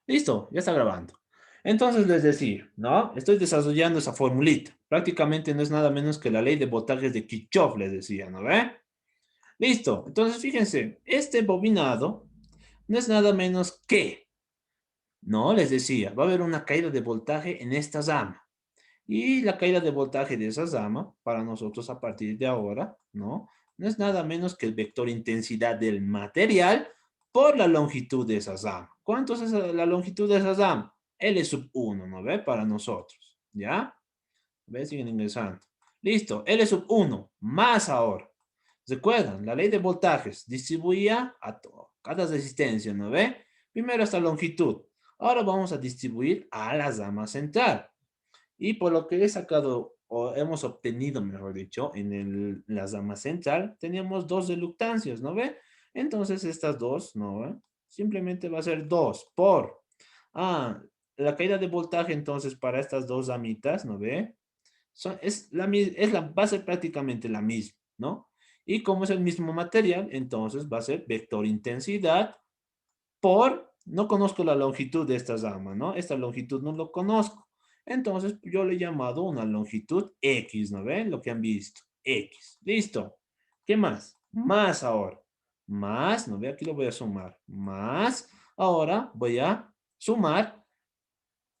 Listo, ya está grabando. Entonces les decía, ¿no? Estoy desarrollando esa formulita. Prácticamente no es nada menos que la ley de voltajes de Kirchhoff, les decía, ¿no ve? Listo. Entonces fíjense, este bobinado no es nada menos que, ¿no? Les decía, va a haber una caída de voltaje en esta rama. Y la caída de voltaje de esa rama, para nosotros a partir de ahora, ¿no? No es nada menos que el vector intensidad del material por la longitud de esa rama. ¿Cuánto es la longitud de esa rama? L sub 1, ¿no ve? Para nosotros, ¿ya? ¿Ve? Siguen ingresando. Listo, L sub 1, más ahora. ¿Recuerdan? La ley de voltajes distribuía a cada resistencia, ¿no ve? Primero esta longitud. Ahora vamos a distribuir a la rama central. Y por lo que he sacado, o hemos obtenido, mejor dicho, en la rama central, teníamos dos reluctancias, ¿no ve? Entonces estas dos, ¿no ve? Simplemente va a ser 2 por... Ah, la caída de voltaje entonces para estas dos ramitas, ¿no ve? Va a ser prácticamente la misma, ¿no? Y como es el mismo material, entonces va a ser vector intensidad por, no conozco la longitud de esta rama, ¿no? Esta longitud no lo conozco. Entonces yo le he llamado una longitud X, ¿no ven? Lo que han visto, X. Listo. ¿Qué más? Más ahora. Más, ¿no ve? Aquí lo voy a sumar. Más, ahora voy a sumar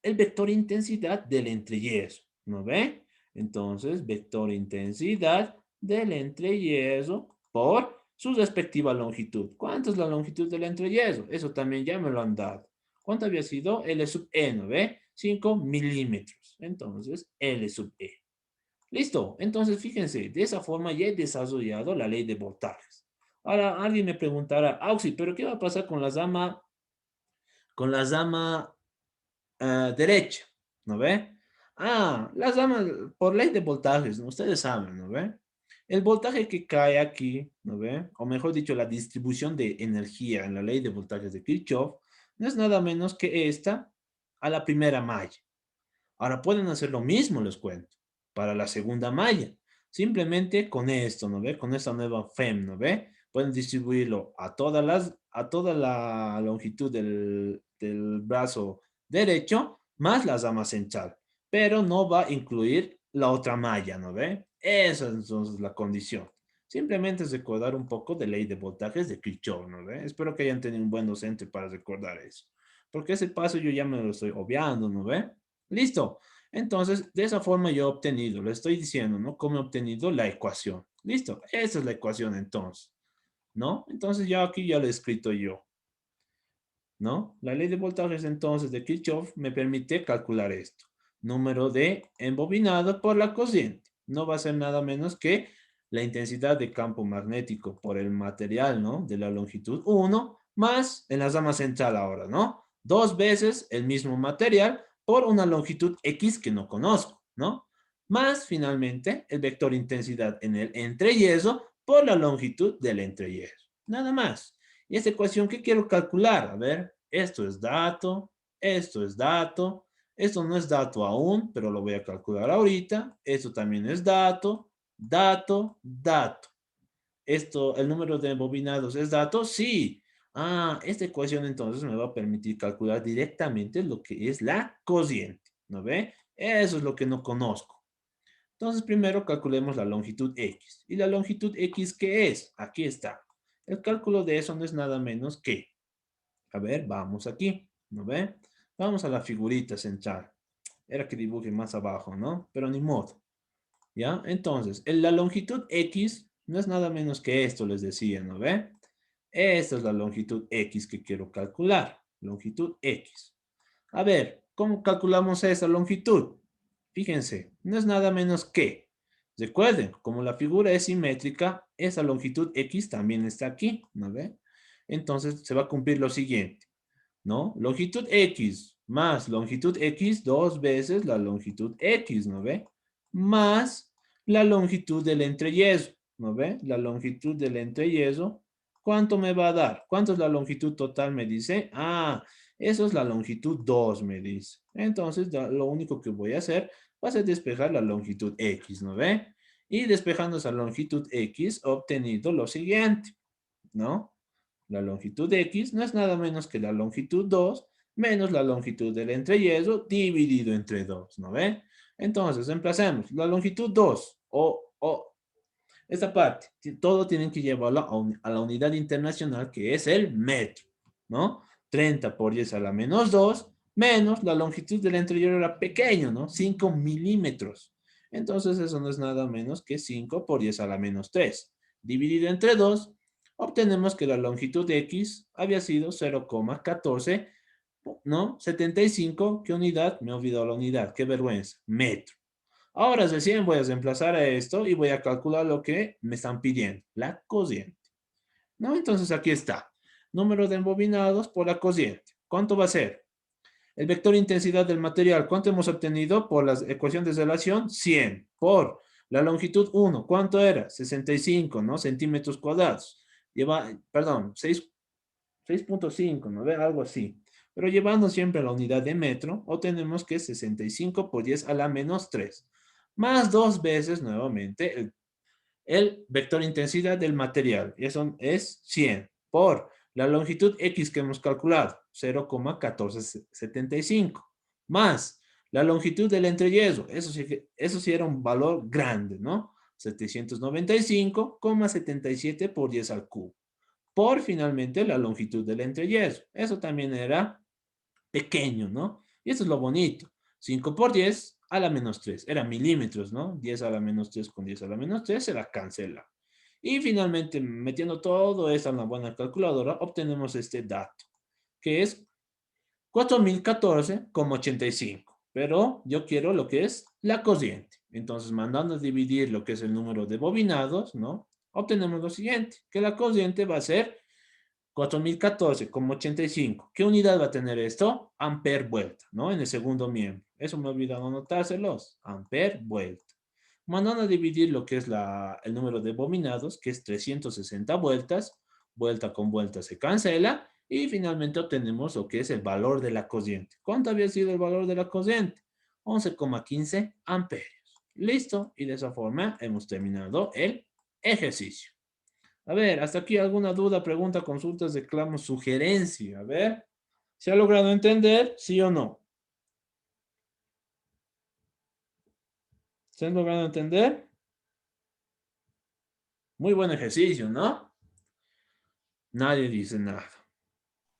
el vector intensidad del entreyeso, ¿no ve? Entonces, vector intensidad del entreyeso por su respectiva longitud. ¿Cuánto es la longitud del entreyeso? Eso también ya me lo han dado. ¿Cuánto había sido? L sub E, ¿no ve? 5 milímetros. Entonces, L sub E. Listo. Entonces, fíjense, de esa forma ya he desarrollado la ley de voltajes. Ahora, alguien me preguntará, Auxi, ¿pero qué va a pasar con la rama derecha? ¿No ve? Ah, las ramas, por ley de voltajes, ¿no? Ustedes saben, ¿no ve? El voltaje que cae aquí, ¿no ve? O mejor dicho, la distribución de energía en la ley de voltajes de Kirchhoff, no es nada menos que esta a la primera malla. Ahora pueden hacer lo mismo, les cuento, para la segunda malla. Simplemente con esto, ¿no ve? Con esta nueva FEM, ¿no ve? Pueden distribuirlo a toda la longitud del brazo derecho, más la rama central. Pero no va a incluir la otra malla, ¿no ve? Esa es entonces la condición. Simplemente es recordar un poco de ley de voltajes de Kirchhoff, ¿no ve? Espero que hayan tenido un buen docente para recordar eso. Porque ese paso yo ya me lo estoy obviando, ¿no ve? Listo. Entonces, de esa forma yo he obtenido, le estoy diciendo, ¿no? ¿Cómo he obtenido la ecuación? Listo. Esa es la ecuación entonces, ¿no? Entonces ya aquí ya lo he escrito yo, ¿no? La ley de voltajes entonces de Kirchhoff me permite calcular esto. Número de embobinado por la cociente. No va a ser nada menos que la intensidad de campo magnético por el material, ¿no? De la longitud 1 más en la rama central ahora, ¿no? Dos veces el mismo material por una longitud X que no conozco, ¿no? Más finalmente el vector intensidad en el entreyeso por la longitud del entreyeso. Nada más. Y esta ecuación, ¿qué quiero calcular? A ver, esto es dato, esto es dato, esto no es dato aún, pero lo voy a calcular ahorita. Esto también es dato, dato, dato. Esto, el número de bobinados es dato, sí. Ah, esta ecuación entonces me va a permitir calcular directamente lo que es la cociente, ¿no ve? Eso es lo que no conozco. Entonces, primero calculemos la longitud X. ¿Y la longitud X qué es? Aquí está. El cálculo de eso no es nada menos que, a ver, vamos aquí, ¿no ve? Vamos a la figurita central. Era que dibuje más abajo, ¿no? Pero ni modo, ¿ya? Entonces, la longitud X no es nada menos que esto, les decía, ¿no ve? Esta es la longitud X que quiero calcular. Longitud X. A ver, ¿cómo calculamos esa longitud? Fíjense, no es nada menos que, recuerden, como la figura es simétrica, esa longitud X también está aquí, ¿no ve? Entonces se va a cumplir lo siguiente, ¿no? Longitud X más longitud X, dos veces la longitud X, ¿no ve? Más la longitud del entreyeso, ¿no ve? La longitud del entreyeso, ¿cuánto me va a dar? ¿Cuánto es la longitud total? Me dice, ah, eso es la longitud 2, me dice. Entonces, lo único que voy a hacer va a ser despejar la longitud X, ¿no ve? Y despejando esa longitud X, he obtenido lo siguiente, ¿no? La longitud X no es nada menos que la longitud 2 menos la longitud del entreyeso dividido entre 2, ¿no ve? Entonces, reemplacemos la longitud 2 o esta parte, todo tienen que llevarlo a la unidad internacional que es el metro, ¿no? 30 por 10 a la menos 2 menos la longitud del entreyeso era pequeño, ¿no? 5 milímetros. Entonces eso no es nada menos que 5 por 10 a la menos 3. Dividido entre 2, obtenemos que la longitud de X había sido 0,14, ¿no? 75, ¿qué unidad? Me he olvidado la unidad, qué vergüenza, metro. Ahora recién voy a reemplazar a esto y voy a calcular lo que me están pidiendo, la cociente, ¿no? Entonces aquí está, número de embobinados por la cociente. ¿Cuánto va a ser? El vector intensidad del material, ¿cuánto hemos obtenido por la ecuación de relación? 100 por la longitud 1, ¿cuánto era? 65, ¿no? Centímetros cuadrados. Lleva, perdón, 6.5, ¿no ve? Algo así. Pero llevando siempre la unidad de metro, obtenemos que 65 por 10 a la menos 3, más dos veces nuevamente el vector intensidad del material. Y eso es 100 por la longitud X que hemos calculado, 0,1475, más la longitud del entreyeso. Eso sí era un valor grande, ¿no? 795,77 por 10 al cubo. Por finalmente la longitud del entreyeso. Eso también era pequeño, ¿no? Y eso es lo bonito. 5 por 10 a la menos 3. Era milímetros, ¿no? 10 a la menos 3 con 10 a la menos 3 se la cancela. Y finalmente, metiendo todo eso en la buena calculadora, obtenemos este dato, que es 4014,85. Pero yo quiero lo que es la cociente. Entonces, mandando a dividir lo que es el número de bobinados, ¿no? Obtenemos lo siguiente, que la cociente va a ser 4014,85. ¿Qué unidad va a tener esto? Amper vuelta, ¿no? En el segundo miembro. Eso me he olvidado anotárselos. Amper vuelta. Mandando a dividir lo que es el número de bobinados, que es 360 vueltas. Vuelta con vuelta se cancela. Y finalmente obtenemos lo que es el valor de la cociente. ¿Cuánto había sido el valor de la cociente? 11,15 amperios. Listo. Y de esa forma hemos terminado el ejercicio. A ver, hasta aquí alguna duda, pregunta, consultas, reclamo, sugerencia. A ver, ¿se ha logrado entender? ¿Sí o no? ¿Se han logrado entender? Muy buen ejercicio, ¿no? Nadie dice nada.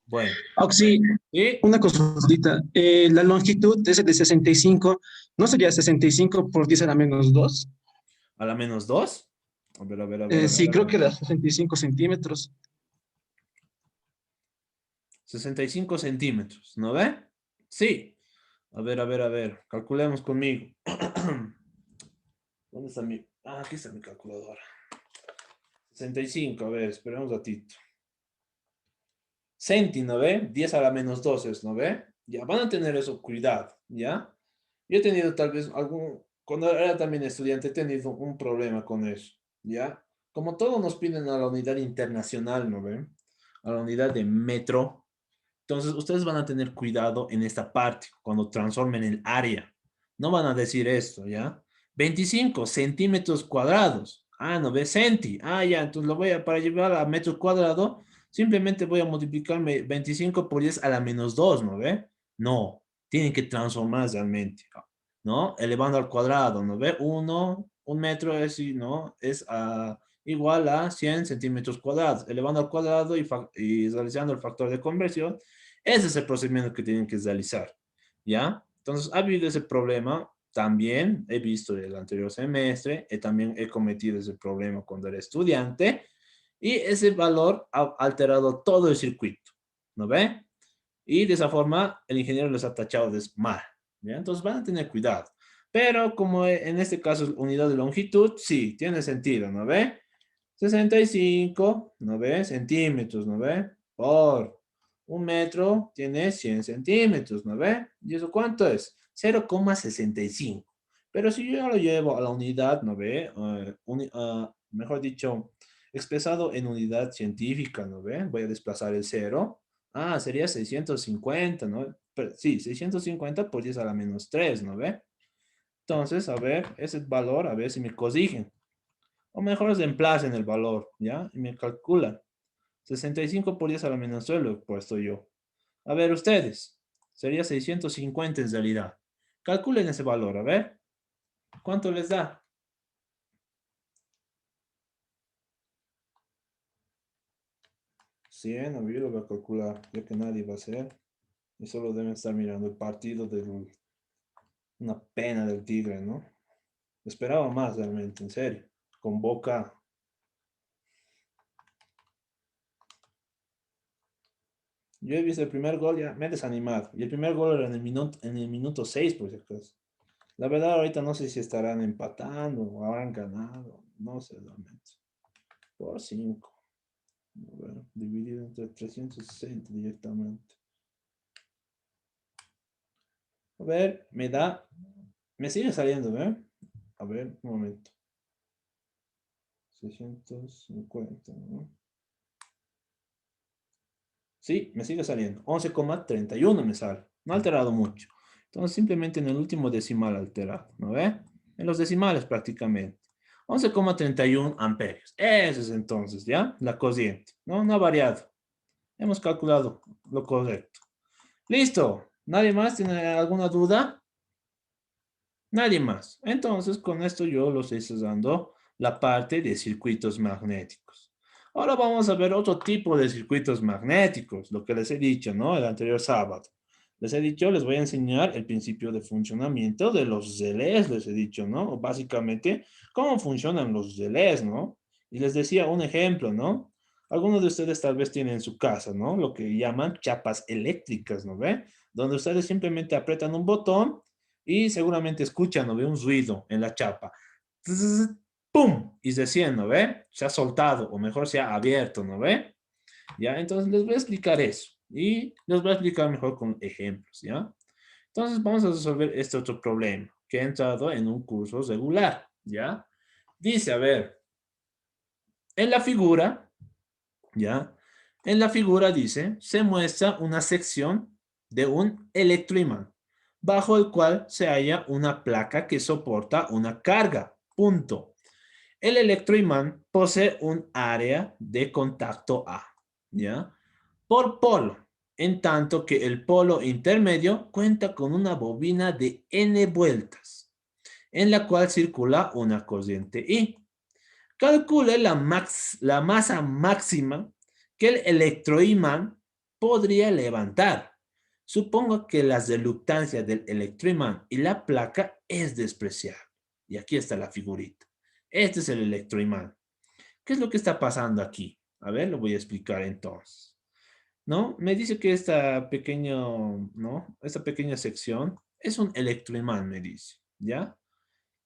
Bueno, Oxy, y una consultita. La longitud es de 65, ¿no sería 65 por 10 a la menos 2? a la menos 2. A ver, a ver, a ver, a ver, Sí, a creo ver. que era 65 centímetros. 65 centímetros, ¿no ve? Sí. A ver, a ver, a ver. Calculemos conmigo. ¿Dónde está mi? Ah, aquí está mi calculadora. 65, a ver, esperemos un ratito. Centi, ¿no ve? 10 a la menos 12, ¿no ve? Ya, van a tener eso, cuidado, ¿ya? Yo he tenido tal vez cuando era también estudiante, he tenido un problema con eso, ¿ya? Como todos nos piden a la unidad internacional, ¿no ven? A la unidad de metro. Entonces, ustedes van a tener cuidado en esta parte, cuando transformen el área. No van a decir esto, ¿ya? 25 centímetros cuadrados. Ah, no ve centi. Ah, ya, entonces lo voy a, para llevar a metros cuadrados, simplemente voy a multiplicarme 25 por 10 a la menos 2, ¿no ve? No, tienen que transformar realmente, ¿no? Elevando al cuadrado, ¿no ve? Un metro es, ¿no? Es igual a 100 centímetros cuadrados. Elevando al cuadrado y realizando el factor de conversión, ese es el procedimiento que tienen que realizar, ¿ya? Entonces, ha habido ese problema, también he visto el anterior semestre, también he cometido ese problema cuando era estudiante, y ese valor ha alterado todo el circuito, ¿no ve? Y de esa forma el ingeniero les ha tachado de mal, ¿ya? Entonces van a tener cuidado. Pero como en este caso es unidad de longitud, sí, tiene sentido, ¿no ve? 65, ¿no ve? Centímetros, ¿no ve? Por un metro tiene 100 centímetros, ¿no ve? ¿Y eso cuánto es? 0,65. Pero si yo lo llevo a la unidad, ¿no ve? Mejor dicho, expresado en unidad científica, ¿no ve? Voy a desplazar el cero. Ah, sería 650, ¿no? Sí, 650 por 10 a la menos 3, ¿no ve? Entonces, a ver, ese valor, a ver si me corrigen. O mejor reemplacen el valor, ¿ya? Y me calculan. 65 por 10 a la menos 3 lo he puesto yo. A ver, ustedes. Sería 650 en realidad. Calculen ese valor, a ver. ¿Cuánto les da? 100, a ver, yo lo voy a calcular, ya que nadie va a hacer. Y solo deben estar mirando el partido de una pena del Tigre, ¿no? Esperaba más realmente, en serio. Con Boca. Yo he visto el primer gol, ya me he desanimado. Y el primer gol era en el minuto 6, por si acaso. La verdad, ahorita no sé si estarán empatando o habrán ganado. No sé realmente. Por 5. A ver, dividido entre 360 directamente. A ver, me sigue saliendo, ¿eh? A ver, un momento. 650, ¿no? Sí, me sigue saliendo. 11,31 me sale. No ha alterado mucho. Entonces, simplemente en el último decimal alterado, ¿no ve? En los decimales prácticamente. 11,31 amperios. Ese es entonces, ¿ya? La corriente. No, no ha variado. Hemos calculado lo correcto. Listo. ¿Nadie más tiene alguna duda? Nadie más. Entonces, con esto yo los estoy dando la parte de circuitos magnéticos. Ahora vamos a ver otro tipo de circuitos magnéticos, lo que les he dicho, ¿no? El anterior sábado. Les he dicho, les voy a enseñar el principio de funcionamiento de los relés, les he dicho, ¿no? O básicamente, cómo funcionan los relés, ¿no? Y les decía un ejemplo, ¿no? Algunos de ustedes tal vez tienen en su casa, ¿no? Lo que llaman chapas eléctricas, ¿no ve? Donde ustedes simplemente apretan un botón y seguramente escuchan o ve un ruido en la chapa. Zzz, ¡pum! Y recién, ¿no ve? Se ha soltado, o mejor se ha abierto, ¿no ve? ¿Ya? Entonces les voy a explicar eso. Y les voy a explicar mejor con ejemplos, ¿ya? Entonces vamos a resolver este otro problema que ha entrado en un curso regular, ¿ya? Dice, a ver, en la figura, ¿ya? En la figura dice, se muestra una sección de un electroimán, bajo el cual se halla una placa que soporta una carga. Punto. El electroimán posee un área de contacto A, ¿ya? Por polo, en tanto que el polo intermedio cuenta con una bobina de N vueltas, en la cual circula una corriente I. Calcule la masa máxima que el electroimán podría levantar. Supongo que la reluctancia del electroimán y la placa es despreciable. Y aquí está la figurita. Este es el electroimán. ¿Qué es lo que está pasando aquí? A ver, lo voy a explicar entonces. ¿No? Me dice que esta pequeña sección es un electroimán, me dice. ¿Ya?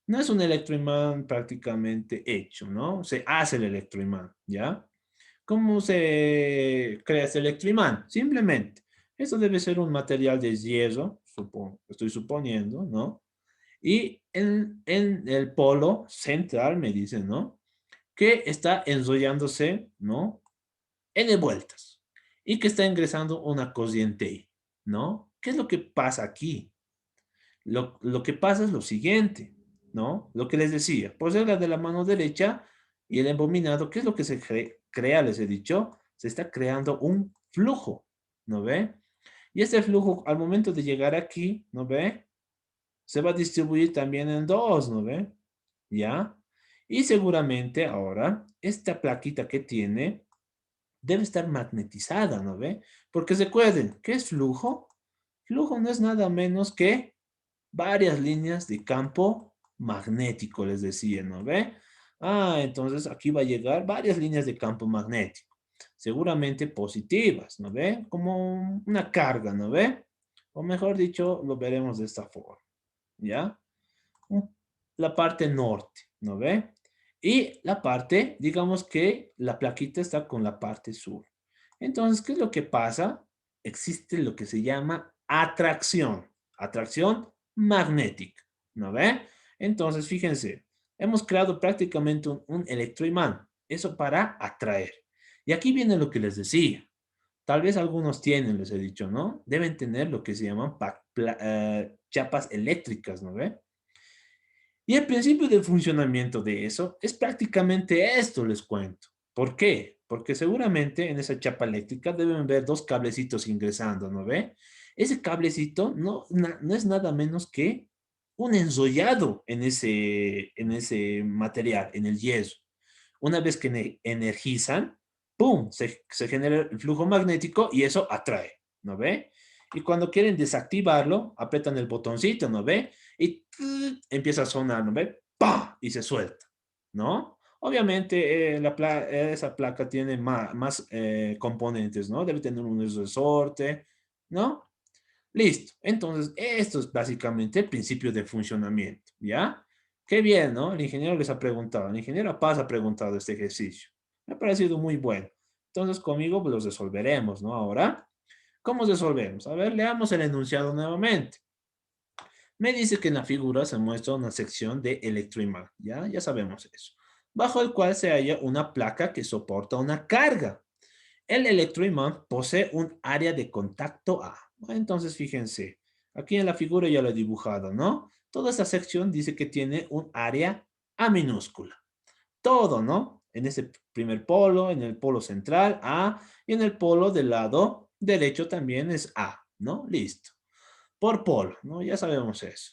No es un electroimán prácticamente hecho, ¿no? Se hace el electroimán, ¿ya? ¿Cómo se crea este electroimán? Simplemente, eso debe ser un material de hierro, estoy suponiendo, ¿no? Y en el polo central, me dicen, ¿no? Que está enrollándose, ¿no? N vueltas y que está ingresando una corriente I, ¿no? ¿Qué es lo que pasa aquí? Lo que pasa es lo siguiente, ¿no? Lo que les decía, por ser la de la mano derecha y el embominado, ¿qué es lo que se crea? Les he dicho, se está creando un flujo, ¿no ve? Y este flujo, al momento de llegar aquí, ¿no ve? Se va a distribuir también en dos, ¿no ve? ¿Ya? Y seguramente ahora, esta plaquita que tiene debe estar magnetizada, ¿no ve? Porque recuerden, ¿qué es flujo? Flujo no es nada menos que varias líneas de campo magnético, les decía, ¿no ve? Ah, entonces aquí va a llegar varias líneas de campo magnético, seguramente positivas, ¿no ve? Como una carga, ¿no ve? O mejor dicho, lo veremos de esta forma, ¿ya? La parte norte, ¿no ve? Y la parte, digamos que la plaquita está con la parte sur. Entonces, ¿qué es lo que pasa? Existe lo que se llama atracción magnética, ¿no ve? Entonces, fíjense, hemos creado prácticamente un electroimán, eso para atraer. Y aquí viene lo que les decía. Tal vez algunos tienen, les he dicho, ¿no? Deben tener lo que se llaman chapas eléctricas, ¿no ve? Y el principio de funcionamiento de eso es prácticamente esto, les cuento. ¿Por qué? Porque seguramente en esa chapa eléctrica deben ver dos cablecitos ingresando, ¿no ve? Ese cablecito no es nada menos que un enrollado en ese material, en el yeso. Una vez que energizan, ¡pum! Se genera el flujo magnético y eso atrae, ¿no ve? Y cuando quieren desactivarlo, apretan el botoncito, ¿no ve? Y empieza a sonar, ¿no ve? ¡Pah! Y se suelta, ¿no? Obviamente, esa placa tiene más componentes, ¿no? Debe tener un resorte, ¿no? Listo. Entonces, esto es básicamente el principio de funcionamiento, ¿ya? Qué bien, ¿no? El ingeniero les ha preguntado, el ingeniero Paz ha preguntado este ejercicio. Me ha parecido muy bueno. Entonces, conmigo pues, los resolveremos, ¿no? Ahora, ¿cómo resolvemos? A ver, leamos el enunciado nuevamente. Me dice que en la figura se muestra una sección de electroimán, ¿ya? Ya sabemos eso. Bajo el cual se halla una placa que soporta una carga. El electroimán posee un área de contacto A. Entonces, fíjense, aquí en la figura ya lo he dibujado, ¿no? Toda esta sección dice que tiene un área A minúscula. Todo, ¿no? En ese primer polo, en el polo central A, y en el polo del lado derecho también es A, ¿no? Listo. Por polo, ¿no? Ya sabemos eso.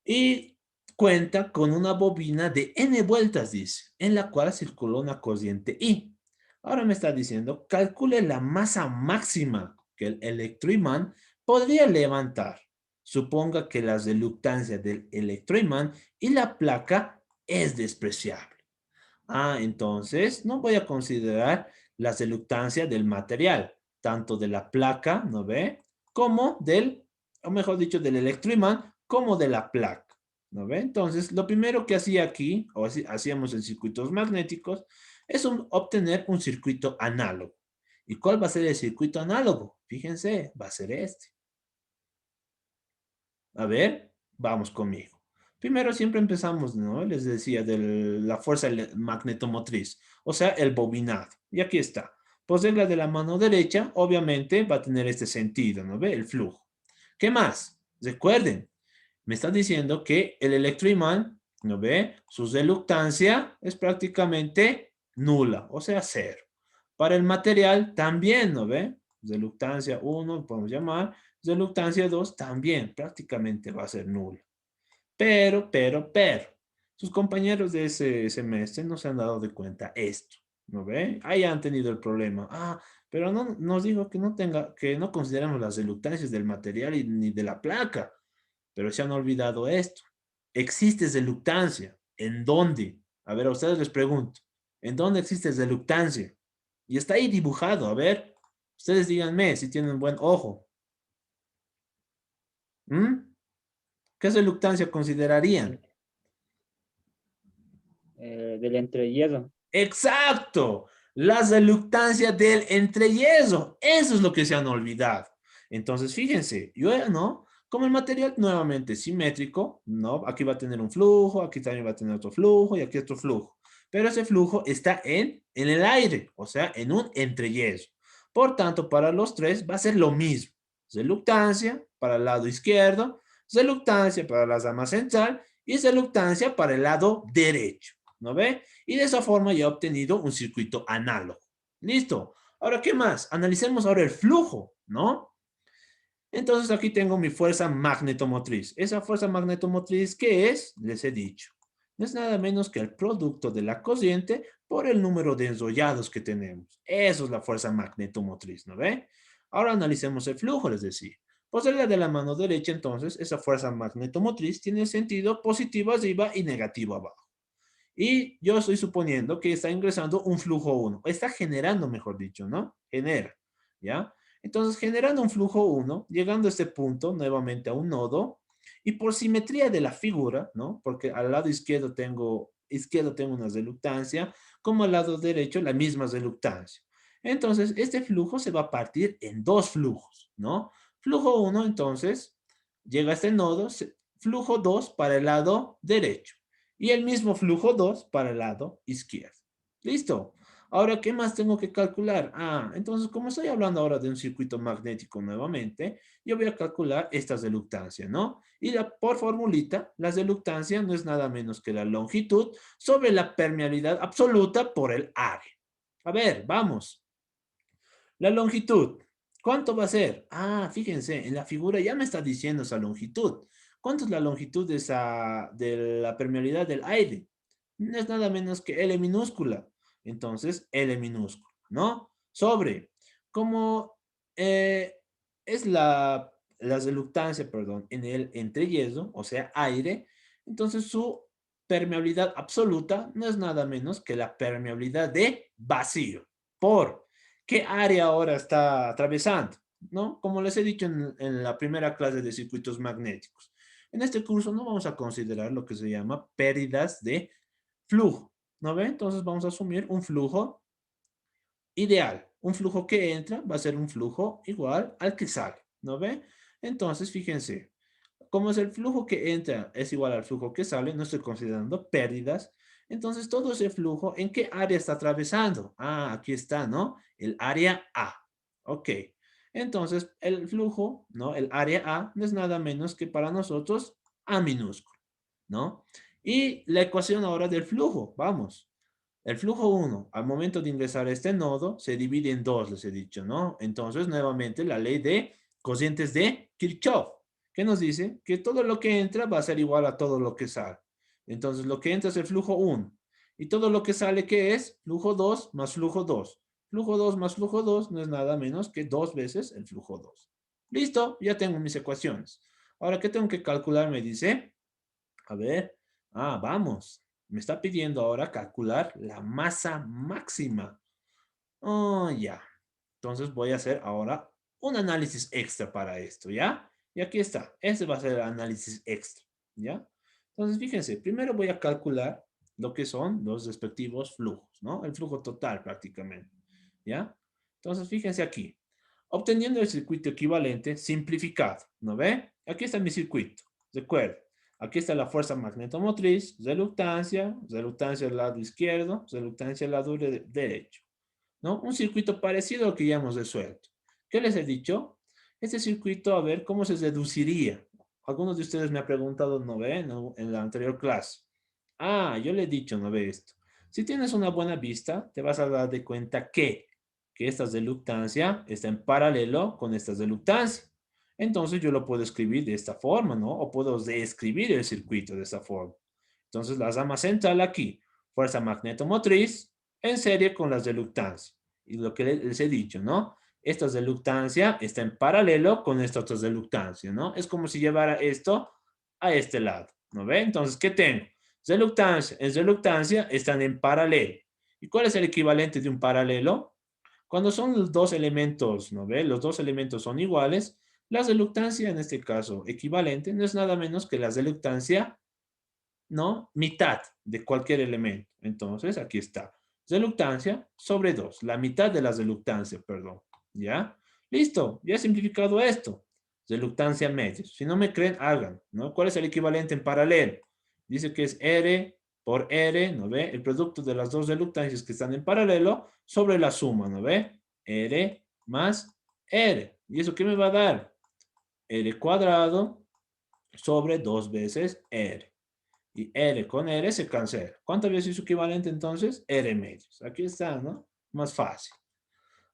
Y cuenta con una bobina de n vueltas, dice, en la cual circula una corriente I. Ahora me está diciendo, calcule la masa máxima que el electroimán podría levantar. Suponga que la reluctancia del electroimán y la placa es despreciable. Entonces no voy a considerar la reluctancia del material, tanto de la placa, ¿no ve? Como o mejor dicho, del electroimán, como de la placa, ¿no ve? Entonces, lo primero que hacía aquí, o hacíamos en circuitos magnéticos, es obtener un circuito análogo. ¿Y cuál va a ser el circuito análogo? Fíjense, va a ser este. A ver, vamos conmigo. Primero siempre empezamos, ¿no? Les decía de la fuerza magnetomotriz, o sea, el bobinado. Y aquí está. Por regla de la mano derecha, obviamente va a tener este sentido, ¿no ve? El flujo. ¿Qué más? Recuerden, me está diciendo que el electroimán, ¿no ve? Su reluctancia es prácticamente nula, o sea, cero. Para el material también, ¿no ve? Reluctancia 1, podemos llamar, reluctancia 2 también prácticamente va a ser nula. Pero, sus compañeros de ese semestre no se han dado de cuenta esto, ¿no ve? Ahí han tenido el problema. Pero no nos dijo que no consideramos las reluctancias del material ni de la placa, pero se han olvidado esto. Existe reluctancia. ¿En dónde? A ver, a ustedes les pregunto. ¿En dónde existe reluctancia? Y está ahí dibujado. A ver, ustedes díganme si tienen buen ojo. ¿Mm? ¿Qué reluctancia considerarían? Del entrehierro. Exacto, la reluctancia del entreyeso. Eso es lo que se han olvidado. Entonces, fíjense, yo no, como el material nuevamente simétrico, ¿no? Aquí va a tener un flujo, aquí también va a tener otro flujo y aquí otro flujo. Pero ese flujo está en el aire, o sea, en un entreyeso. Por tanto, para los tres va a ser lo mismo. Reluctancia para el lado izquierdo, reluctancia para la rama central y reluctancia para el lado derecho. ¿No ve? Y de esa forma ya he obtenido un circuito análogo. Listo. Ahora, ¿qué más? Analicemos ahora el flujo, ¿no? Entonces aquí tengo mi fuerza magnetomotriz. Esa fuerza magnetomotriz, ¿qué es? Les he dicho. No es nada menos que el producto de la corriente por el número de enrollados que tenemos. Eso es la fuerza magnetomotriz, ¿no ve? Ahora analicemos el flujo, les decía. Por ser la de la mano derecha, entonces, esa fuerza magnetomotriz tiene sentido positivo arriba y negativo abajo. Y yo estoy suponiendo que está ingresando un flujo 1, está generando, mejor dicho, ¿no? Genera, ¿ya? Entonces, generando un flujo 1, llegando a este punto, nuevamente a un nodo, y por simetría de la figura, ¿no? Porque al lado izquierdo tengo una reluctancia, como al lado derecho la misma reluctancia. Entonces, este flujo se va a partir en dos flujos, ¿no? Flujo 1, entonces, llega a este nodo, flujo 2 para el lado derecho y el mismo flujo 2 para el lado izquierdo. ¿Listo? Ahora, ¿qué más tengo que calcular? Entonces, como estoy hablando ahora de un circuito magnético nuevamente, yo voy a calcular esta reluctancia, ¿no? Y por formulita, la reluctancia no es nada menos que la longitud sobre la permeabilidad absoluta por el área. A ver, vamos. La longitud. ¿Cuánto va a ser? Ah, fíjense, en la figura ya me está diciendo esa longitud. ¿Cuánto es la longitud de la permeabilidad del aire? No es nada menos que L minúscula. Entonces, L minúscula, ¿no? Sobre, como eh, es la reluctancia, perdón, en el entreyeso, o sea, aire, entonces su permeabilidad absoluta no es nada menos que la permeabilidad de vacío. ¿Por qué área ahora está atravesando? ¿No? Como les he dicho en la primera clase de circuitos magnéticos. En este curso no vamos a considerar lo que se llama pérdidas de flujo, ¿no ve? Entonces vamos a asumir un flujo ideal. Un flujo que entra va a ser un flujo igual al que sale, ¿no ve? Entonces, fíjense, como es el flujo que entra es igual al flujo que sale, no estoy considerando pérdidas, entonces todo ese flujo, ¿en qué área está atravesando? Ah, aquí está, ¿no? El área A. Ok. Entonces, el flujo, ¿no? El área A no es nada menos que para nosotros A minúsculo, ¿no? Y la ecuación ahora del flujo, vamos. El flujo 1, al momento de ingresar a este nodo, se divide en dos, les he dicho, ¿no? Entonces, nuevamente, la ley de cocientes de Kirchhoff, que nos dice que todo lo que entra va a ser igual a todo lo que sale. Entonces, lo que entra es el flujo 1. Y todo lo que sale, ¿qué es? Flujo 2 más flujo 2. Flujo 2 más flujo 2 no es nada menos que 2 veces el flujo 2. Listo, ya tengo mis ecuaciones. Ahora, ¿qué tengo que calcular? Me dice, a ver, vamos. Me está pidiendo ahora calcular la masa máxima. Oh, ya. Entonces voy a hacer ahora un análisis extra para esto, ¿ya? Y aquí está. Este va a ser el análisis extra, ¿ya? Entonces, fíjense, primero voy a calcular lo que son los respectivos flujos, ¿no? El flujo total prácticamente, ¿ya? Entonces, fíjense aquí. Obteniendo el circuito equivalente simplificado, ¿no ve? Aquí está mi circuito, recuerden. Aquí está la fuerza magnetomotriz, reluctancia, reluctancia al lado izquierdo, reluctancia al lado derecho, ¿no? Un circuito parecido al que ya hemos resuelto. ¿Qué les he dicho? Este circuito, a ver, ¿cómo se deduciría? Algunos de ustedes me han preguntado, ¿no ve? ¿No? En la anterior clase. Yo le he dicho, ¿no ve esto? Si tienes una buena vista, te vas a dar de cuenta que esta reluctancia está en paralelo con esta reluctancia. Entonces yo lo puedo escribir de esta forma, ¿no? O puedo reescribir el circuito de esta forma. Entonces la rama central aquí, fuerza magnetomotriz, en serie con las reluctancias. Y lo que les he dicho, ¿no? Esta reluctancia está en paralelo con esta otra reluctancia, ¿no? Es como si llevara esto a este lado, ¿no ve? Entonces, ¿qué tengo? Reluctancia en reluctancia están en paralelo. ¿Y cuál es el equivalente de un paralelo? Cuando son los dos elementos, ¿no ve? Los dos elementos son iguales, la reluctancia en este caso equivalente no es nada menos que la reluctancia, ¿no? Mitad de cualquier elemento. Entonces, aquí está. Reluctancia sobre 2, la mitad de la reluctancia, perdón. ¿Ya? Listo, ya he simplificado esto. Reluctancia medios. Si no me creen, hagan, ¿no? ¿Cuál es el equivalente en paralelo? Dice que es R por R, ¿no ve? El producto de las dos reluctancias que están en paralelo sobre la suma, ¿no ve? R más R. ¿Y eso qué me va a dar? R cuadrado sobre 2 veces R. Y R con R se cancela. ¿Cuántas veces es su equivalente entonces? R medios. Aquí está, ¿no? Más fácil.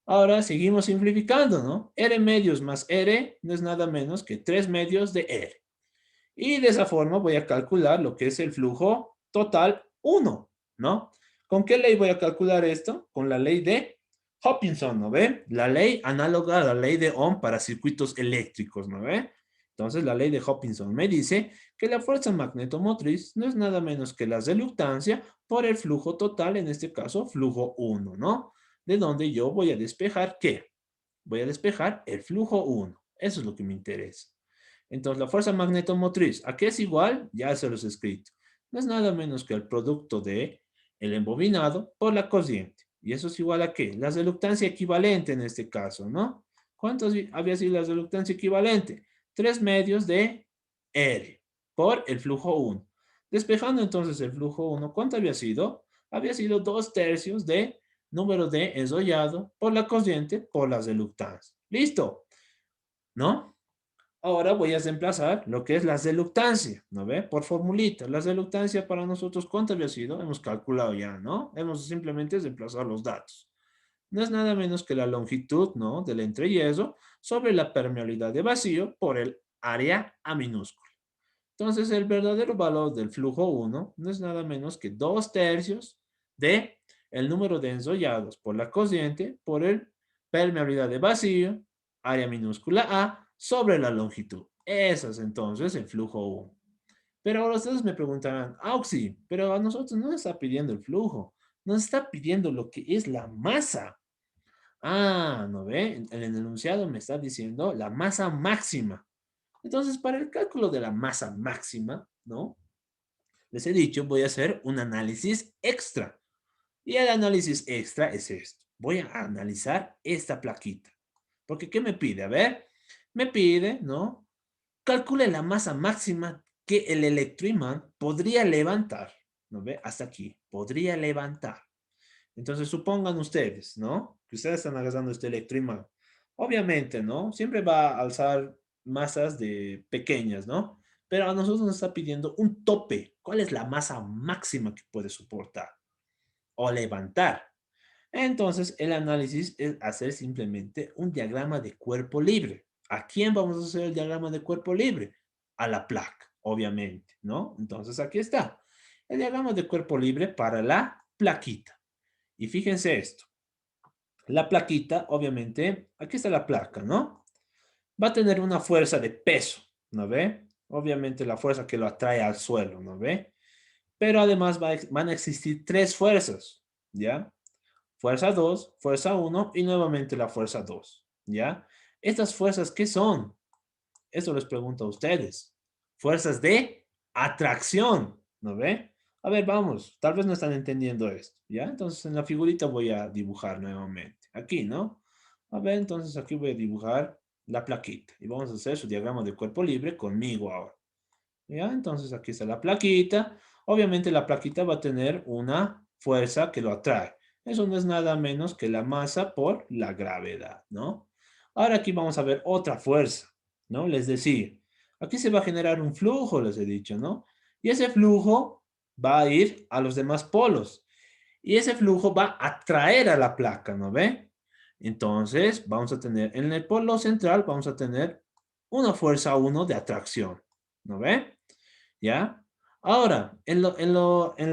Ahora seguimos simplificando, ¿no? R medios más R no es nada menos que 3 medios de R. Y de esa forma voy a calcular lo que es el flujo total 1, ¿no? ¿Con qué ley voy a calcular esto? Con la ley de Hopkinson, ¿no ve? La ley análoga a la ley de Ohm para circuitos eléctricos, ¿no ve? Entonces, la ley de Hopkinson me dice que la fuerza magnetomotriz no es nada menos que la reluctancia por el flujo total, en este caso, flujo 1, ¿no? De donde yo voy a despejar, ¿qué? Voy a despejar el flujo 1. Eso es lo que me interesa. Entonces, la fuerza magnetomotriz, ¿a qué es igual? Ya se los he escrito. No es nada menos que el producto de el embobinado por la corriente. ¿Y eso es igual a qué? La reluctancia equivalente en este caso, ¿no? ¿Cuánto había sido la reluctancia equivalente? 3 medios de R por el flujo 1. Despejando entonces el flujo 1, ¿cuánto había sido? Había sido 2 tercios de número de enrollado por la corriente por la reluctancia. ¿Listo? ¿No? Ahora voy a reemplazar lo que es la reluctancia, ¿no ve? Por formulita. La reluctancia para nosotros, ¿cuánto había sido? Hemos calculado ya, ¿no? Hemos simplemente reemplazado los datos. no es nada menos que la longitud, ¿no?, del entreyeso sobre la permeabilidad de vacío por el área A minúscula. Entonces, el verdadero valor del flujo 1 no es nada menos que 2/3 de el número de ensollados por la cociente por el permeabilidad de vacío, área minúscula A, sobre la longitud. Ese es entonces el flujo 1. Pero ahora ustedes me preguntarán, Auxi, pero a nosotros no nos está pidiendo el flujo, nos está pidiendo lo que es la masa. Ah, ¿no ve? En el enunciado me está diciendo la masa máxima. Entonces, para el cálculo de la masa máxima, ¿no? Les he dicho, voy a hacer un análisis extra. Y el análisis extra es esto. Voy a analizar esta plaquita. Porque, ¿qué me pide? A ver, me pide, ¿no? Calcule la masa máxima que el electroimán podría levantar. ¿No ve? Hasta aquí. Podría levantar. Entonces, supongan ustedes, ¿no?, que ustedes están agarrando este electroimán. Obviamente, ¿no?, siempre va a alzar masas de pequeñas, ¿no? Pero a nosotros nos está pidiendo un tope. ¿Cuál es la masa máxima que puede soportar o levantar? Entonces, el análisis es hacer simplemente un diagrama de cuerpo libre. ¿A quién vamos a hacer el diagrama de cuerpo libre? A la placa, obviamente, ¿no? Entonces, aquí está. El diagrama de cuerpo libre para la plaquita. Y fíjense esto. La plaquita, obviamente, aquí está la placa, ¿no? Va a tener una fuerza de peso, ¿no ve? Obviamente la fuerza que lo atrae al suelo, ¿no ve? Pero además van a existir tres fuerzas, ¿ya? Fuerza 2, fuerza 1 y nuevamente la fuerza 2, ¿ya? ¿Estas fuerzas qué son? Eso les pregunto a ustedes. Fuerzas de atracción, ¿no ve? A ver, vamos, tal vez no están entendiendo esto, ¿ya? Entonces en la figurita voy a dibujar nuevamente. Aquí, ¿no? A ver, entonces aquí voy a dibujar la plaquita y vamos a hacer su diagrama de cuerpo libre conmigo ahora. ¿Ya? Entonces aquí está la plaquita. Obviamente la plaquita va a tener una fuerza que lo atrae. Eso no es nada menos que la masa por la gravedad, ¿no? Ahora aquí vamos a ver otra fuerza, ¿no? Les decía, aquí se va a generar un flujo, les he dicho, ¿no? Y ese flujo va a ir a los demás polos. Y ese flujo va a atraer a la placa, ¿no ve? Entonces, vamos a tener, en el polo central, vamos a tener una fuerza 1 de atracción, ¿no ve? ¿Ya? Ahora, en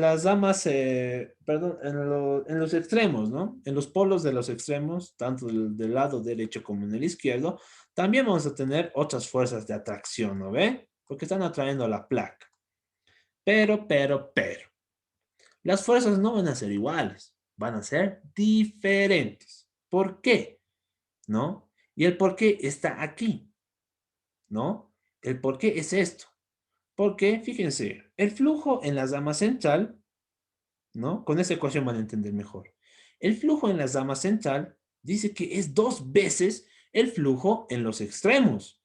las damas, perdón, en los extremos, ¿no? En los polos de los extremos, tanto del lado derecho como en el izquierdo, también vamos a tener otras fuerzas de atracción, ¿no ve? Porque están atrayendo a la placa. Pero, las fuerzas no van a ser iguales, van a ser diferentes. ¿Por qué? ¿No? Y el por qué está aquí, ¿no? El por qué es esto. Porque, fíjense, el flujo en la rama central, ¿no? Con esta ecuación van a entender mejor. El flujo en la rama central dice que es 2 veces el flujo en los extremos.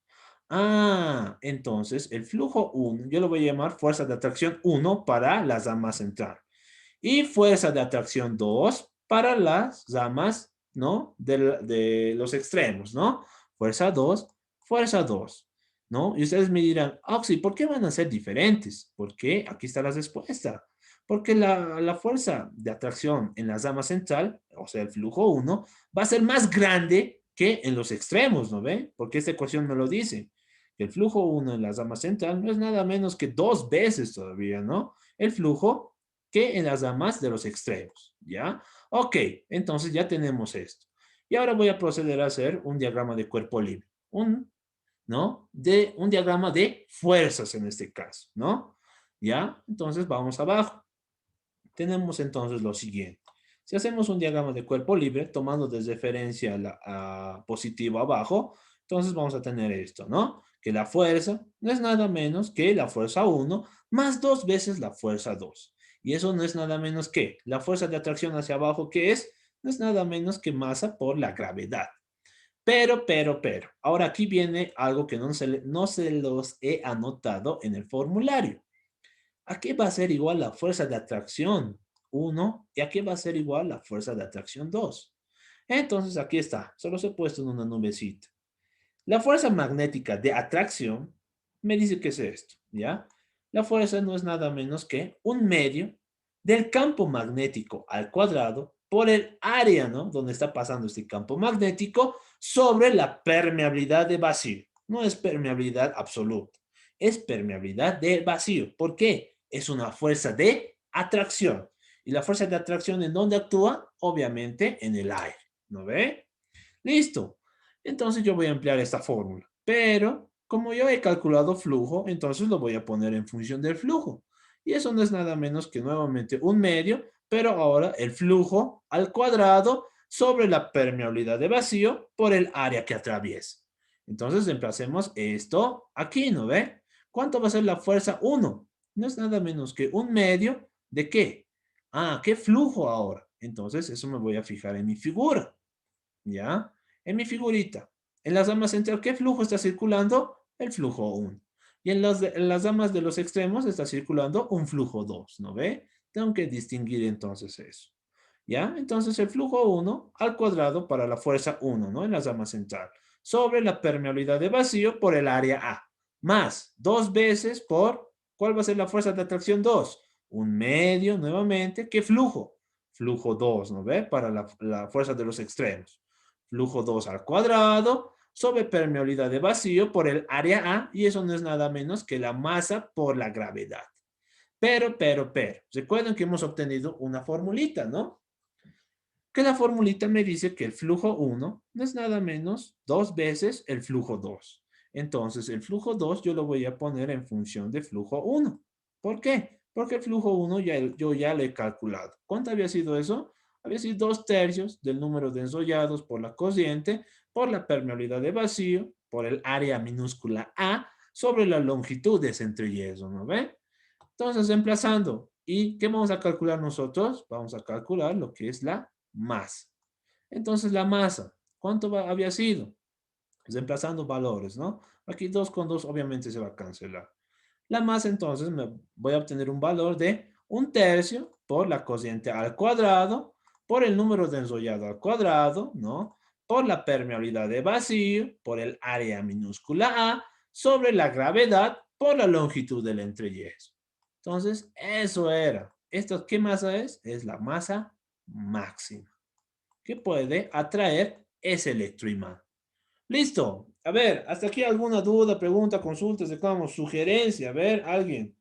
Ah, entonces el flujo 1, yo lo voy a llamar fuerza de atracción 1 para la rama central. Y fuerza de atracción 2 para las ramas, ¿no? De los extremos, ¿no? Fuerza 2, fuerza 2, ¿no? Y ustedes me dirán, Oxy, ¿por qué van a ser diferentes? Porque aquí está la respuesta. Porque la fuerza de atracción en la rama central, o sea, el flujo 1, va a ser más grande que en los extremos, ¿no ve? Porque esta ecuación me lo dice. El flujo 1 en la rama central no es nada menos que 2 veces todavía, ¿no? El flujo que en las damas de los extremos, ¿ya? Ok, entonces ya tenemos esto. Y ahora voy a proceder a hacer un diagrama de cuerpo libre. ¿No? Un diagrama de fuerzas en este caso, ¿no? ¿Ya? Entonces vamos abajo. Tenemos entonces lo siguiente. Si hacemos un diagrama de cuerpo libre, tomando de referencia a positivo abajo, entonces vamos a tener esto, ¿no? Que la fuerza no es nada menos que la fuerza 1 más 2 veces la fuerza 2. Y eso no es nada menos que la fuerza de atracción hacia abajo, que es, no es nada menos que masa por la gravedad. Pero, ahora aquí viene algo que no se los he anotado en el formulario. ¿A qué va a ser igual la fuerza de atracción 1 y a qué va a ser igual la fuerza de atracción 2? Entonces aquí está, solo se he puesto en una nubecita. La fuerza magnética de atracción me dice que es esto, ¿ya? La fuerza no es nada menos que un medio del campo magnético al cuadrado por el área, ¿no? Donde está pasando este campo magnético sobre la permeabilidad de vacío. No es permeabilidad absoluta, es permeabilidad de vacío. ¿Por qué? Es una fuerza de atracción. ¿Y la fuerza de atracción en dónde actúa? Obviamente en el aire, ¿no ve? Listo. Entonces yo voy a emplear esta fórmula. Pero como yo he calculado flujo, entonces lo voy a poner en función del flujo. Y eso no es nada menos que nuevamente un medio, pero ahora el flujo al cuadrado sobre la permeabilidad de vacío por el área que atraviesa. Entonces reemplacemos esto aquí, ¿no ve? ¿Cuánto va a ser la fuerza 1? No es nada menos que un medio de ¿qué? Ah, ¿qué flujo ahora? Entonces eso me voy a fijar en mi figura. ¿Ya? En mi figurita, en las ramas central, ¿qué flujo está circulando? El flujo 1. Y en las ramas de los extremos está circulando un flujo 2, ¿no ve? Tengo que distinguir entonces eso. ¿Ya? Entonces el flujo 1 al cuadrado para la fuerza 1, ¿no? En la rama central. Sobre la permeabilidad de vacío por el área A. Más 2 veces por, ¿cuál va a ser la fuerza de atracción 2? Un medio nuevamente. ¿Qué flujo? Flujo 2, ¿no ve? Para la fuerza de los extremos. Flujo 2 al cuadrado sobre permeabilidad de vacío por el área A, y eso no es nada menos que la masa por la gravedad. Pero, recuerden que hemos obtenido una formulita, ¿no? Que la formulita me dice que el flujo 1 no es nada menos 2 veces el flujo 2. Entonces, el flujo 2 yo lo voy a poner en función de flujo 1. ¿Por qué? Porque el flujo 1 yo ya lo he calculado. ¿Cuánto había sido eso? Había sido 2/3 del número de enrollados por la corriente, por la permeabilidad de vacío, por el área minúscula A, sobre las longitudes entre y eso, ¿no ven? Entonces, reemplazando. ¿Y qué vamos a calcular nosotros? Vamos a calcular lo que es la masa. Entonces, la masa, ¿cuánto había sido? Reemplazando valores, ¿no? Aquí 2 con 2 obviamente se va a cancelar. La masa, entonces, me voy a obtener un valor de 1/3 por la cociente al cuadrado, por el número de enrollado al cuadrado, ¿no? Por la permeabilidad de vacío, por el área minúscula A, sobre la gravedad, por la longitud del entreyeso. Entonces, eso era. ¿Esto qué masa es? Es la masa máxima que puede atraer ese electroimán. Listo. A ver, hasta aquí alguna duda, pregunta, consulta, reclamo, sugerencia. A ver, alguien.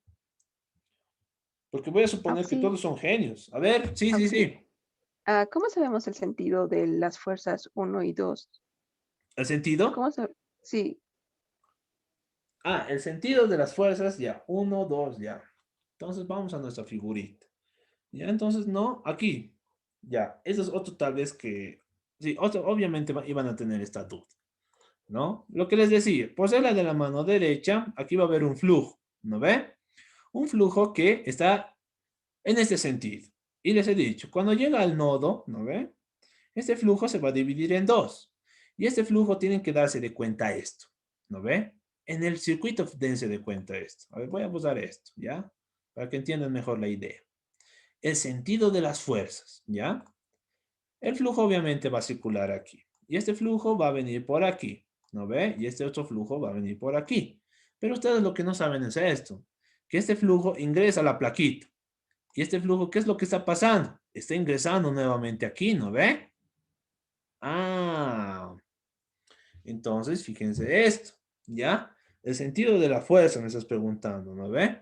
Porque voy a suponer que Sí, todos son genios. A ver, sí, sí, Auxi. sí. ¿Cómo sabemos el sentido de las fuerzas uno y 2? ¿El sentido? ¿Cómo se... Sí, Ah, el sentido de las fuerzas, ya. Uno, dos, ya. Entonces vamos a nuestra figurita. Ya, entonces, no, aquí. Ya, eso es otro tal vez que... Sí, obviamente iban a tener esta duda, ¿no? Lo que les decía, por ser la de la mano derecha, aquí va a haber un flujo, ¿no ve? Un flujo que está en este sentido. Y les he dicho, cuando llega al nodo, ¿no ve? Este flujo se va a dividir en dos. Y este flujo tienen que darse de cuenta esto, ¿no ve? En el circuito dense de cuenta esto. A ver, voy a usar esto, ¿ya? Para que entiendan mejor la idea. El sentido de las fuerzas, ¿ya? El flujo obviamente va a circular aquí. Y este flujo va a venir por aquí, ¿no ve? Y este otro flujo va a venir por aquí. Pero ustedes lo que no saben es esto, que este flujo ingresa a la plaquita. Y este flujo, ¿qué es lo que está pasando? Está ingresando nuevamente aquí, ¿no ve? Ah, entonces fíjense esto, ¿ya? El sentido de la fuerza me estás preguntando, ¿no ve?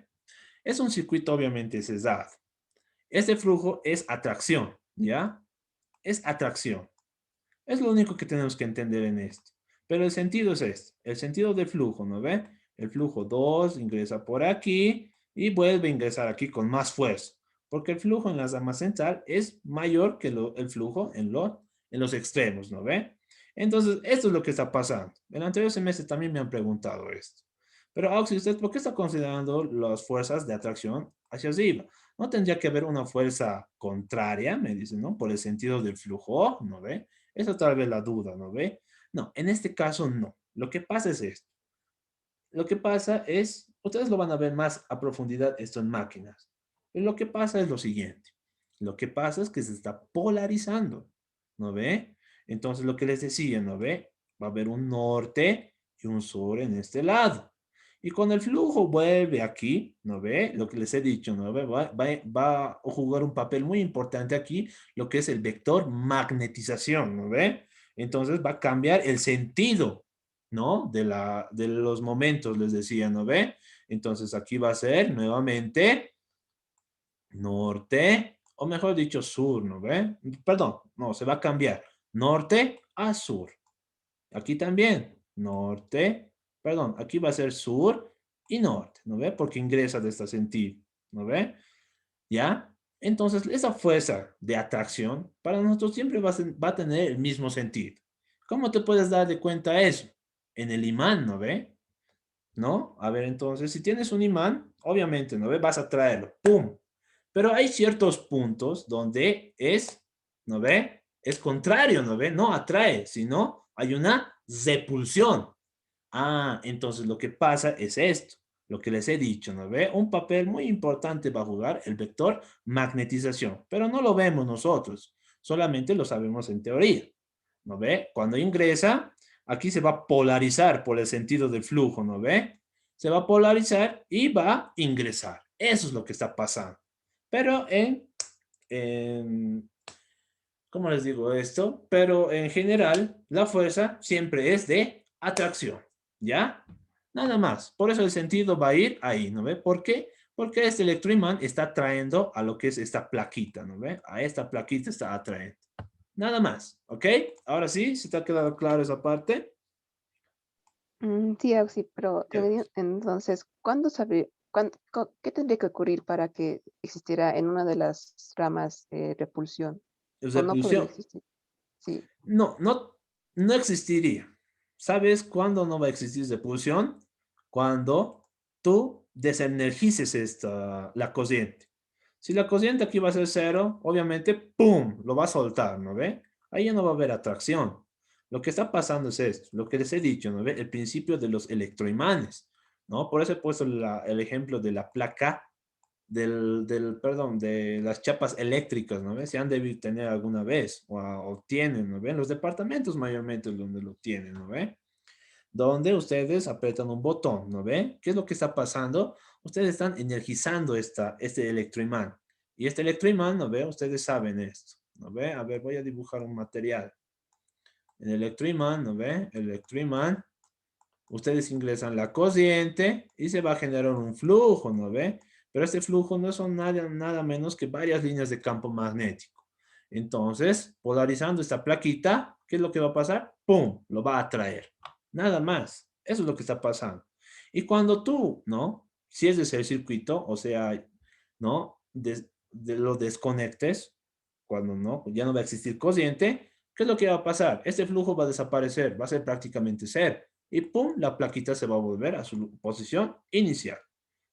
Es un circuito obviamente cerrado. Este flujo es atracción, ¿ya? Es atracción. Es lo único que tenemos que entender en esto. Pero el sentido es este, el sentido del flujo, ¿no ve? El flujo 2 ingresa por aquí y vuelve a ingresar aquí con más fuerza, porque el flujo en la rama central es mayor que el flujo en los extremos, ¿no ve? Entonces, esto es lo que está pasando. En el anterior semestre también me han preguntado esto. Pero, Auxi, ¿usted por qué está considerando las fuerzas de atracción hacia arriba? ¿No tendría que haber una fuerza contraria, me dicen, ¿no? Por el sentido del flujo, ¿no ve? Esa tal vez la duda, ¿no ve? No, en este caso no. Lo que pasa es esto. Lo que pasa es, ustedes lo van a ver más a profundidad esto en máquinas. Pero lo que pasa es lo siguiente. Lo que pasa es que se está polarizando, ¿no ve? Entonces lo que les decía, ¿no ve? Va a haber un norte y un sur en este lado. Y cuando el flujo vuelve aquí, ¿no ve? Lo que les he dicho, ¿no ve? Va a jugar un papel muy importante aquí, lo que es el vector magnetización, ¿no ve? Entonces va a cambiar el sentido, ¿no? De los momentos, les decía, ¿no ve? Entonces aquí va a ser nuevamente norte, o mejor dicho, sur, ¿no ve? Perdón, no, se va a cambiar. Norte a sur. Aquí también, norte, perdón, aquí va a ser sur y norte, ¿no ve? Porque ingresa de este sentido, ¿no ve? ¿Ya? Entonces, esa fuerza de atracción para nosotros siempre va a tener el mismo sentido. ¿Cómo te puedes dar de cuenta eso? En el imán, ¿no ve? ¿No? A ver, entonces, si tienes un imán, obviamente, ¿no ve? Vas a traerlo, ¡pum! Pero hay ciertos puntos donde ¿no ve? Es contrario, ¿no ve? No atrae, sino hay una repulsión. Ah, entonces lo que pasa es esto, lo que les he dicho, ¿no ve? Un papel muy importante va a jugar el vector magnetización, pero no lo vemos nosotros, solamente lo sabemos en teoría, ¿no ve? Cuando ingresa, aquí se va a polarizar por el sentido del flujo, ¿no ve? Se va a polarizar y va a ingresar. Eso es lo que está pasando. Pero en ¿cómo les digo esto? Pero en general, la fuerza siempre es de atracción, ¿ya? Nada más. Por eso el sentido va a ir ahí, ¿no ve? ¿Por qué? Porque este electroimán está atrayendo a lo que es esta plaquita, ¿no ve? A esta plaquita está atrayendo. Nada más, ¿ok? Ahora sí, ¿se te ha quedado claro esa parte? Sí, Auxi, pero Ya. entonces, ¿qué tendría que ocurrir para que existiera en una de las ramas repulsión? ¿O no podría Repulsión. existir? Sí. No existiría. ¿Sabes cuándo no va a existir repulsión? Cuando tú desenergices la corriente. Si la corriente aquí va a ser cero, obviamente, ¡pum!, lo va a soltar, ¿no ve? Ahí ya no va a haber atracción. Lo que está pasando es esto, lo que les he dicho, ¿no ve? El principio de los electroimanes, ¿no? Por eso he puesto el ejemplo de la placa perdón, de las chapas eléctricas, ¿no ves? Se han debido tener alguna vez o tienen, ¿no ven? Los departamentos mayormente es donde lo tienen, ¿no ve? Donde ustedes apretan un botón, ¿no ve? ¿Qué es lo que está pasando? Ustedes están energizando este electroimán. Y este electroimán, ¿no ve? Ustedes saben esto, ¿no ve? A ver, voy a dibujar un material. El electroimán, ¿no ve? El electroimán. Ustedes ingresan la corriente y se va a generar un flujo, ¿no ve? Pero este flujo no son nada menos que varias líneas de campo magnético. Entonces, polarizando esta plaquita, ¿qué es lo que va a pasar? ¡Pum! Lo va a atraer. Nada más. Eso es lo que está pasando. Y cuando tú, ¿no? Si es de el circuito, o sea, ¿no? Lo desconectes, cuando no, ya no va a existir corriente, ¿qué es lo que va a pasar? Este flujo va a desaparecer, va a ser prácticamente cero y pum, la plaquita se va a volver a su posición inicial.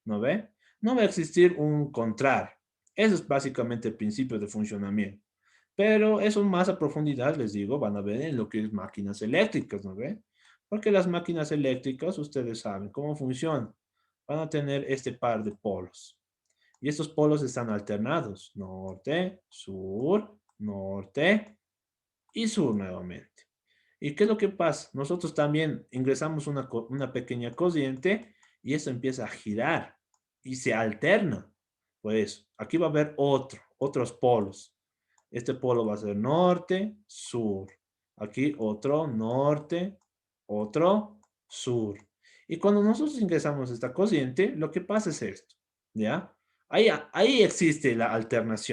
¿No ve? No va a existir un contrario. Eso es básicamente el principio de funcionamiento. Pero eso más a profundidad, les digo, van a ver en lo que es máquinas eléctricas, ¿no ve? Porque las máquinas eléctricas, ustedes saben cómo funcionan. Van a tener este par de polos. Y estos polos están alternados. Norte y sur nuevamente. ¿Y qué es lo que pasa? Nosotros también ingresamos una pequeña corriente y eso empieza a girar y se alterna. Pues aquí va a haber otros polos. Este polo va a ser norte, sur. Aquí otro norte, otro sur. Y cuando nosotros ingresamos esta corriente, lo que pasa es esto, ¿ya? Ahí existe la alternación.